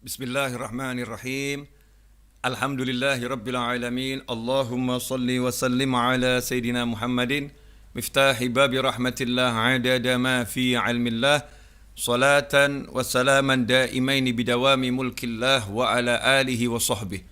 Bismillahirrahmanirrahim. Alhamdulillahi rabbil alamin. Allahumma salli wa sallim ala Sayyidina Muhammadin miftahi babi rahmatillah adada ma fi ilmillah. Salatan wa salaman daimaini bidawami mulkillah wa ala alihi wa sahbihi.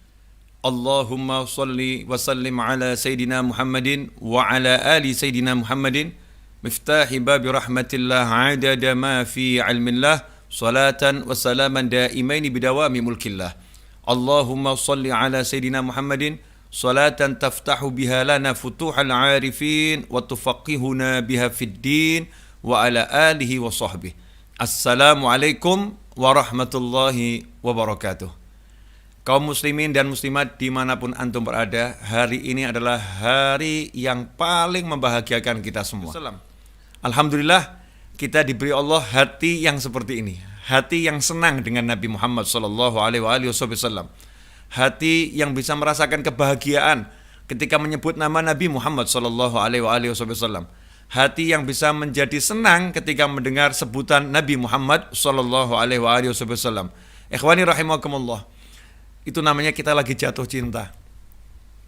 Allahumma salli wa sallim ala Sayyidina Muhammadin wa ala ali Sayyidina Muhammadin miftahi babi rahmatillah adada ma fi ilmillah. Salatan wa salaman daimaini bidawami mulkillah. Allahumma salli ala Sayyidina Muhammadin salatan taftahu biha lana futuhal arifin wa tufaqihuna biha fid din wa ala alihi wa sahbihi. Assalamualaikum warahmatullahi wabarakatuh. Kaum muslimin dan muslimat dimanapun antum berada, hari ini adalah hari yang paling membahagiakan kita semua. Alhamdulillah, kita diberi Allah hati yang seperti ini, hati yang senang dengan Nabi Muhammad SAW, hati yang bisa merasakan kebahagiaan ketika menyebut nama Nabi Muhammad SAW, hati yang bisa menjadi senang ketika mendengar sebutan Nabi Muhammad SAW. Ikhwani rahimakumullah, itu namanya kita lagi jatuh cinta.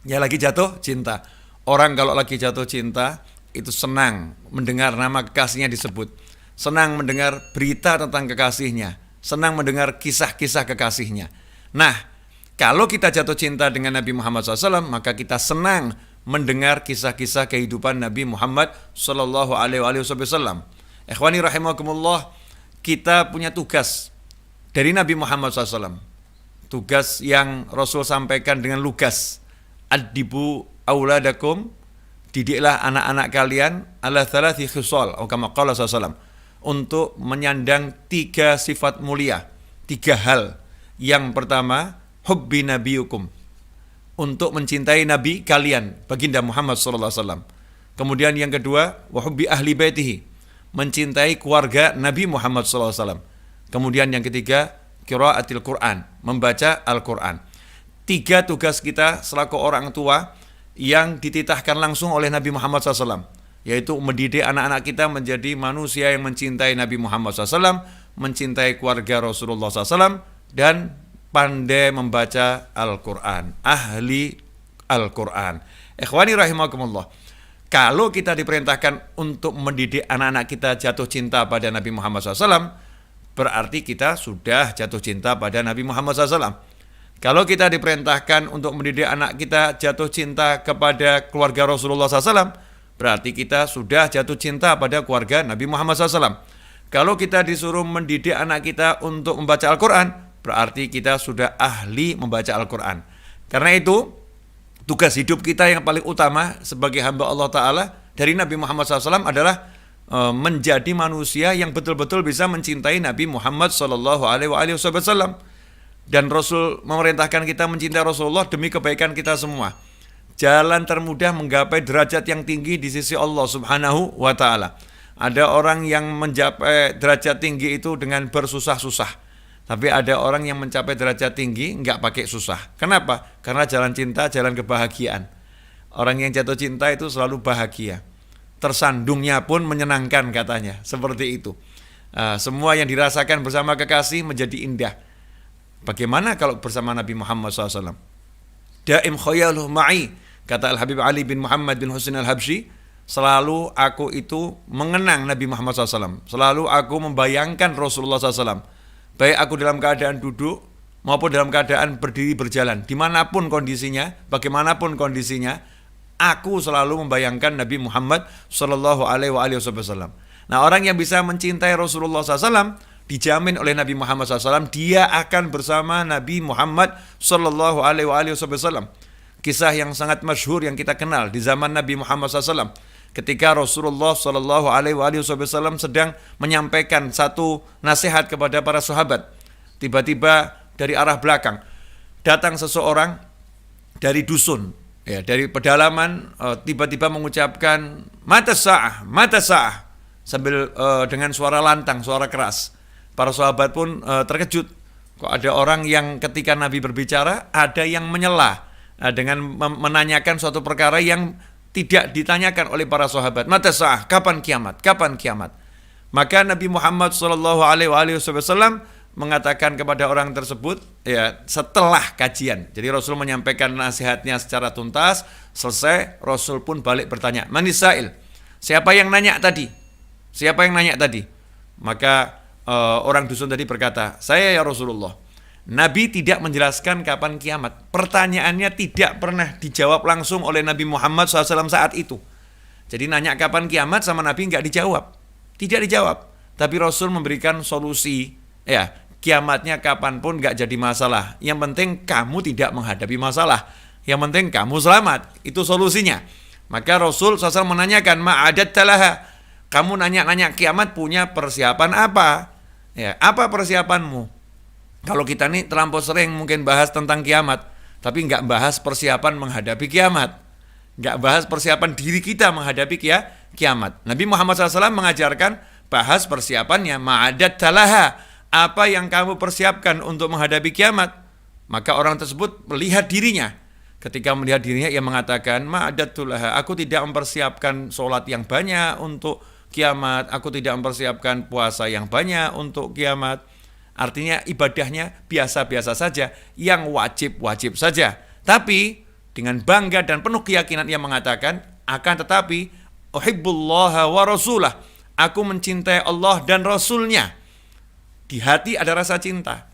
Ya, lagi jatuh cinta. Orang kalau lagi jatuh cinta itu senang mendengar nama kekasihnya disebut, senang mendengar berita tentang kekasihnya, senang mendengar kisah-kisah kekasihnya. Nah, kalau kita jatuh cinta dengan Nabi Muhammad SAW, maka kita senang mendengar kisah-kisah kehidupan Nabi Muhammad SAW. Ikhwani rahimakumullah, kita punya tugas dari Nabi Muhammad SAW. Tugas yang Rasul sampaikan dengan lugas. Addibu auladakum, didiklah anak-anak kalian ala thalathi khisal atau kama qala sallallahu, untuk menyandang 3 sifat mulia, 3 hal. Yang pertama, hubbi nabiyukum, untuk mencintai nabi kalian, baginda Muhammad sallallahu alaihi wasallam. Kemudian yang kedua, wa hubbi ahli baitihi, mencintai keluarga Nabi Muhammad sallallahu alaihi wasallam. Kemudian yang ketiga, qiraatil Quran, membaca Al-Quran. 3 tugas kita selaku orang tua yang dititahkan langsung oleh Nabi Muhammad SAW, yaitu mendidik anak-anak kita menjadi manusia yang mencintai Nabi Muhammad SAW, mencintai keluarga Rasulullah SAW, dan pandai membaca Al-Quran, ahli Al-Quran. Ikhwani rahimakumullah, kalau kita diperintahkan untuk mendidik anak-anak kita jatuh cinta pada Nabi Muhammad SAW, berarti kita sudah jatuh cinta pada Nabi Muhammad SAW. Kalau kita diperintahkan untuk mendidik anak kita jatuh cinta kepada keluarga Rasulullah SAW, berarti kita sudah jatuh cinta pada keluarga Nabi Muhammad SAW. Kalau kita disuruh mendidik anak kita untuk membaca Al-Quran, berarti kita sudah ahli membaca Al-Quran. Karena itu, tugas hidup kita yang paling utama sebagai hamba Allah Ta'ala dari Nabi Muhammad SAW adalah menjadi manusia yang betul-betul bisa mencintai Nabi Muhammad SAW. Dan Rasul memerintahkan kita mencintai Rasulullah demi kebaikan kita semua. Jalan termudah menggapai derajat yang tinggi di sisi Allah Subhanahu wa Ta'ala. Ada orang yang mencapai derajat tinggi itu dengan bersusah-susah, tapi ada orang yang mencapai derajat tinggi enggak pakai susah. Kenapa? Karena jalan cinta, jalan kebahagiaan. Orang yang jatuh cinta itu selalu bahagia. Tersandungnya pun menyenangkan katanya. Seperti itu. Semua yang dirasakan bersama kekasih menjadi indah. Bagaimana kalau bersama Nabi Muhammad SAW? Daim khayaluh ma'i, kata Al-Habib Ali bin Muhammad bin Husain Al-Habsyi, selalu aku itu mengenang Nabi Muhammad SAW. Selalu aku membayangkan Rasulullah SAW. Baik aku dalam keadaan duduk maupun dalam keadaan berdiri berjalan. Dimanapun kondisinya, bagaimanapun kondisinya, aku selalu membayangkan Nabi Muhammad SAW. Nah, orang yang bisa mencintai Rasulullah SAW dijamin oleh Nabi Muhammad SAW, dia akan bersama Nabi Muhammad SAW. Kisah yang sangat masyhur yang kita kenal di zaman Nabi Muhammad SAW, ketika Rasulullah SAW sedang menyampaikan satu nasihat kepada para sahabat. Tiba-tiba dari arah belakang datang seseorang dari dusun, ya, dari pedalaman, tiba-tiba mengucapkan mata sa'ah, sambil dengan suara lantang, suara keras. Para sahabat pun terkejut. Kok ada orang yang ketika Nabi berbicara, ada yang menyela dengan menanyakan suatu perkara yang tidak ditanyakan oleh para sahabat. Mata sa'ah, kapan kiamat? Kapan kiamat? Maka Nabi Muhammad SAW mengatakan kepada orang tersebut ya setelah kajian. Jadi Rasul menyampaikan nasihatnya secara tuntas, selesai Rasul pun balik bertanya, "Manisail?" Siapa yang nanya tadi? Siapa yang nanya tadi? Maka orang dusun tadi berkata, "Saya ya Rasulullah." Nabi tidak menjelaskan kapan kiamat. Pertanyaannya tidak pernah dijawab langsung oleh Nabi Muhammad SAW saat itu. Jadi nanya kapan kiamat sama Nabi nggak dijawab. Tidak dijawab. Tapi Rasul memberikan solusi. Ya, kiamatnya kapanpun nggak jadi masalah. Yang penting kamu tidak menghadapi masalah. Yang penting kamu selamat. Itu solusinya. Maka Rasul SAW menanyakan, "Ma'adat talaha." Kamu nanya-nanya kiamat punya persiapan apa? Ya, apa persiapanmu? Kalau kita nih terlampau sering mungkin bahas tentang kiamat, tapi nggak bahas persiapan menghadapi kiamat. Nggak bahas persiapan diri kita menghadapi kiamat. Nabi Muhammad SAW mengajarkan bahas persiapannya. Ma'adat talaha. Apa yang kamu persiapkan untuk menghadapi kiamat? Maka orang tersebut melihat dirinya. Ketika melihat dirinya, ia mengatakan, "Ma'adat talaha. Aku tidak mempersiapkan sholat yang banyak untuk kiamat. Aku tidak mempersiapkan puasa yang banyak untuk kiamat." Artinya ibadahnya biasa-biasa saja, yang wajib-wajib saja. Tapi dengan bangga dan penuh keyakinan ia mengatakan, akan tetapi uhibbullaha wa rasulah. Aku mencintai Allah dan Rasulnya. Di hati ada rasa cinta.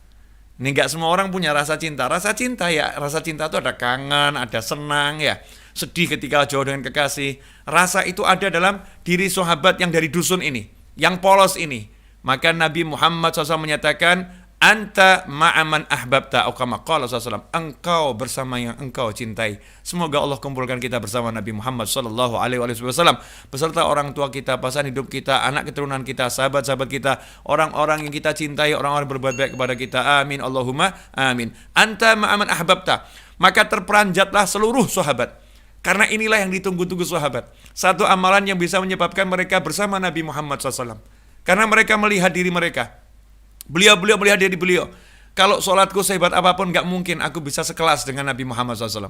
Ini enggak semua orang punya rasa cinta. Rasa cinta ya, rasa cinta itu ada kangen, ada senang ya. Sedih ketika jauh dengan kekasih. Rasa itu ada dalam diri sahabat yang dari dusun ini, yang polos ini. Maka Nabi Muhammad SAW menyatakan, "Anta ma'aman ahbabta," atau kama qala SAW, engkau bersama yang engkau cintai. Semoga Allah kumpulkan kita bersama Nabi Muhammad SAW beserta orang tua kita, pasangan hidup kita, anak keturunan kita, sahabat-sahabat kita, orang-orang yang kita cintai, orang-orang berbuat baik kepada kita. Amin Allahumma amin. Anta ma'aman ahbabta. Maka terperanjatlah seluruh sahabat. Karena inilah yang ditunggu-tunggu sahabat. Satu amalan yang bisa menyebabkan mereka bersama Nabi Muhammad SAW. Karena mereka melihat diri mereka. Beliau melihat diri beliau. Kalau sholatku sehebat apapun, gak mungkin aku bisa sekelas dengan Nabi Muhammad SAW.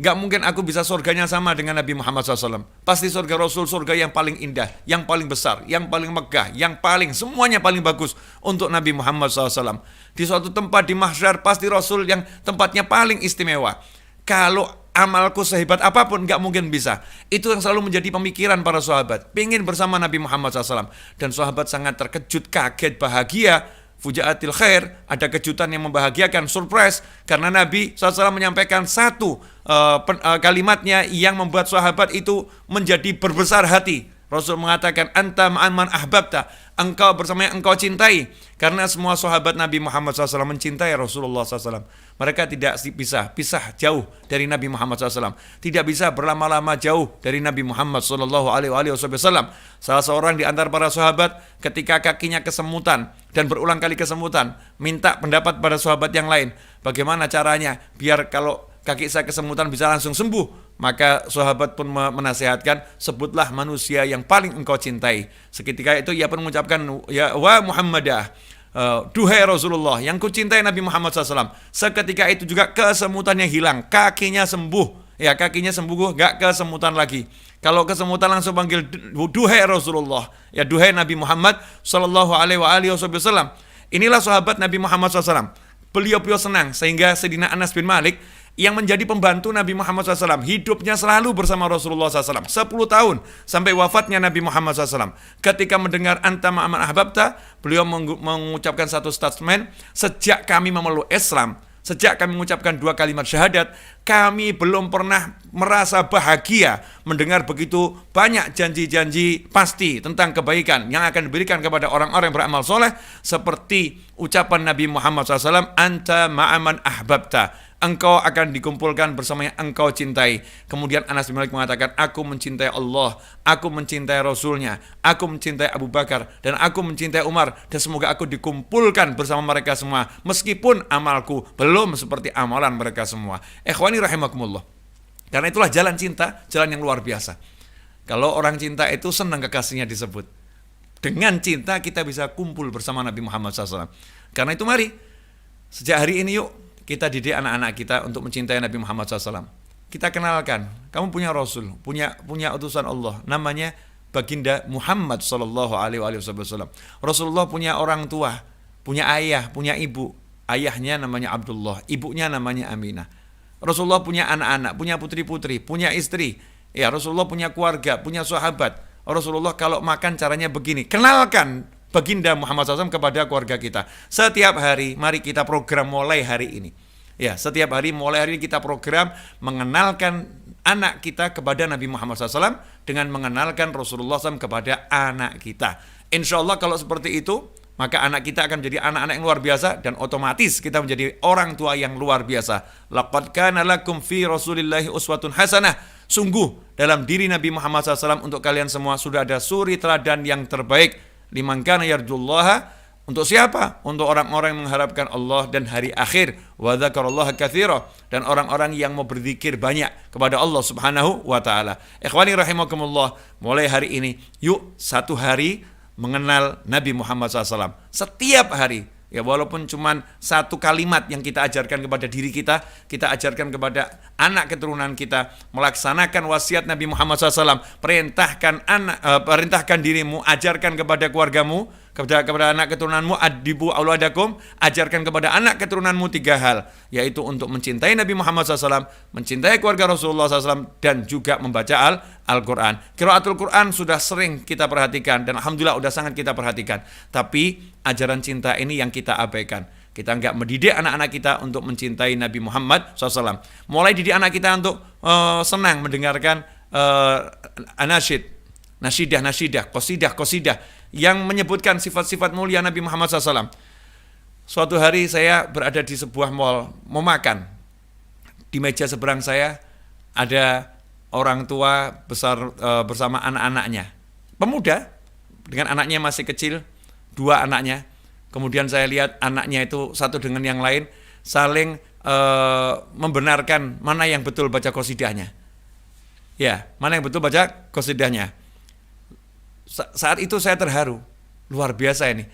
Gak mungkin aku bisa surganya sama dengan Nabi Muhammad SAW. Pasti surga Rasul, surga yang paling indah, yang paling besar, yang paling megah, yang paling, semuanya paling bagus untuk Nabi Muhammad SAW. Di suatu tempat di mahsyar, pasti Rasul yang tempatnya paling istimewa. Kalau amalku sehebat apapun gak mungkin bisa. Itu yang selalu menjadi pemikiran para sahabat. Pengen bersama Nabi Muhammad SAW. Dan sahabat sangat terkejut, kaget, bahagia. Fujaatil khair, ada kejutan yang membahagiakan, surprise. Karena Nabi SAW menyampaikan satu kalimatnya yang membuat sahabat itu menjadi berbesar hati. Rasul mengatakan, "Anta ma'aman ahbabta." Engkau bersama yang engkau cintai. Karena semua sahabat Nabi Muhammad SAW mencintai Rasulullah SAW. Mereka tidak bisa pisah jauh dari Nabi Muhammad SAW. Tidak bisa berlama-lama jauh dari Nabi Muhammad SAW. Salah seorang di antara para sahabat ketika kakinya kesemutan dan berulang kali kesemutan, minta pendapat pada sahabat yang lain. Bagaimana caranya biar kalau kaki saya kesemutan bisa langsung sembuh? Maka sahabat pun menasihatkan, sebutlah manusia yang paling engkau cintai. Seketika itu ia pun mengucapkan, "Ya wa Muhammadah." Duhai Rasulullah, yang kucintai Nabi Muhammad SAW. Seketika itu juga kesemutannya hilang, kakinya sembuh. Ya, kakinya sembuh, gak kesemutan lagi. Kalau kesemutan langsung panggil, "Duhai Rasulullah." Ya, duhai Nabi Muhammad SAW. Inilah sahabat Nabi Muhammad SAW. Beliau senang sehingga Sayyidina Anas bin Malik yang menjadi pembantu Nabi Muhammad SAW, hidupnya selalu bersama Rasulullah SAW, 10 tahun sampai wafatnya Nabi Muhammad SAW. Ketika mendengar "Anta ma'aman ahbabta", beliau mengucapkan satu statement, "Sejak kami memeluk Islam, sejak kami mengucapkan 2 kalimat syahadat, kami belum pernah merasa bahagia mendengar begitu banyak janji-janji pasti tentang kebaikan yang akan diberikan kepada orang-orang yang beramal soleh, seperti ucapan Nabi Muhammad SAW, "Anta ma'aman ahbabta." Engkau akan dikumpulkan bersama yang engkau cintai. Kemudian Anas bin Malik mengatakan, "Aku mencintai Allah, aku mencintai Rasulnya, aku mencintai Abu Bakar, dan aku mencintai Umar. Dan semoga aku dikumpulkan bersama mereka semua, meskipun amalku belum seperti amalan mereka semua." Ikhwani rahimakumullah. Karena itulah jalan cinta, jalan yang luar biasa. Kalau orang cinta itu senang kekasihnya disebut. Dengan cinta kita bisa kumpul bersama Nabi Muhammad SAW. Karena itu mari, sejak hari ini yuk, kita didik anak-anak kita untuk mencintai Nabi Muhammad SAW. Kita kenalkan, kamu punya Rasul, punya utusan Allah, namanya Baginda Muhammad SAW. Rasulullah punya orang tua, punya ayah, punya ibu. Ayahnya namanya Abdullah, ibunya namanya Aminah. Rasulullah punya anak-anak, punya putri-putri, punya istri. Ya, Rasulullah punya keluarga, punya sahabat. Rasulullah kalau makan caranya begini. Kenalkan baginda Muhammad SAW kepada keluarga kita. Setiap hari, mari kita program mulai hari ini. Ya, setiap hari mulai hari ini kita program mengenalkan anak kita kepada Nabi Muhammad SAW dengan mengenalkan Rasulullah SAW kepada anak kita. Insya Allah kalau seperti itu, maka anak kita akan menjadi anak-anak yang luar biasa dan otomatis kita menjadi orang tua yang luar biasa. Laqad kana lakum fi Rasulillahi uswatun hasanah. Sungguh dalam diri Nabi Muhammad SAW untuk kalian semua sudah ada suri teladan yang terbaik. Liman kana yarjullaha, untuk siapa? Untuk orang-orang yang mengharapkan Allah dan hari akhir. Wa dzakarallaha katsira, dan orang-orang yang mau berzikir banyak kepada Allah Subhanahu wa taala. Ikhwani rahimakumullah, mulai hari ini yuk satu hari mengenal Nabi Muhammad SAW. Setiap hari, ya walaupun cuma satu kalimat yang kita ajarkan kepada diri kita ajarkan kepada anak keturunan kita, melaksanakan wasiat Nabi Muhammad SAW. Perintahkan dirimu, ajarkan kepada keluargamu, kepada anak keturunanmu, adibu auladakum, ajarkan kepada anak keturunanmu 3 hal, yaitu untuk mencintai Nabi Muhammad SAW, mencintai keluarga Rasulullah SAW, dan juga membaca Al-Quran. Qiraatul Quran sudah sering kita perhatikan, dan Alhamdulillah sudah sangat kita perhatikan. Tapi ajaran cinta ini yang kita abaikan. Kita enggak mendidik anak-anak kita untuk mencintai Nabi Muhammad SAW. Mulai didik anak kita untuk senang mendengarkan nasidah, qasidah yang menyebutkan sifat-sifat mulia Nabi Muhammad SAW. Suatu hari saya berada di sebuah mall, mau makan. Di meja seberang saya ada orang tua besar bersama anak-anaknya. Pemuda, dengan anaknya masih kecil, 2 anaknya. Kemudian saya lihat anaknya itu satu dengan yang lain saling membenarkan mana yang betul baca qasidahnya. Ya, mana yang betul baca qasidahnya. Saat itu saya terharu, luar biasa ini.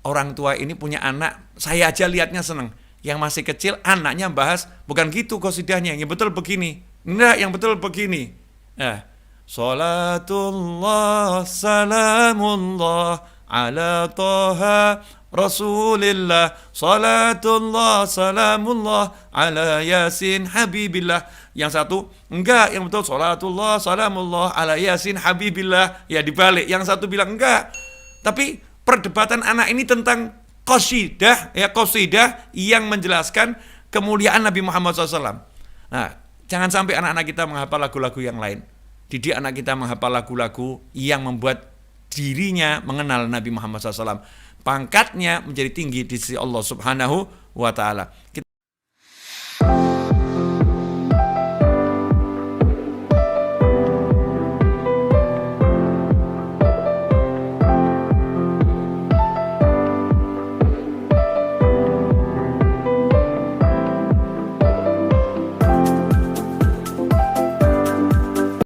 Orang tua ini punya anak, saya aja lihatnya seneng. Yang masih kecil, anaknya bahas, bukan gitu qasidahnya, yang betul begini. Enggak, yang betul begini. Nah, Salatullah, salamullah, ala toha, Rasulillah, salatullah, salamullah, ala yasin, habibillah. Yang satu, enggak, yang betul salatullah, salamullah, ala yasin, habibillah. Ya dibalik, yang satu bilang enggak. Tapi perdebatan anak ini tentang qasidah, ya qasidah yang menjelaskan kemuliaan Nabi Muhammad SAW. Nah, jangan sampai anak-anak kita menghafal lagu-lagu yang lain. Didik anak kita menghafal lagu-lagu yang membuat dirinya mengenal Nabi Muhammad SAW. Pangkatnya menjadi tinggi di sisi Allah Subhanahu wa taala.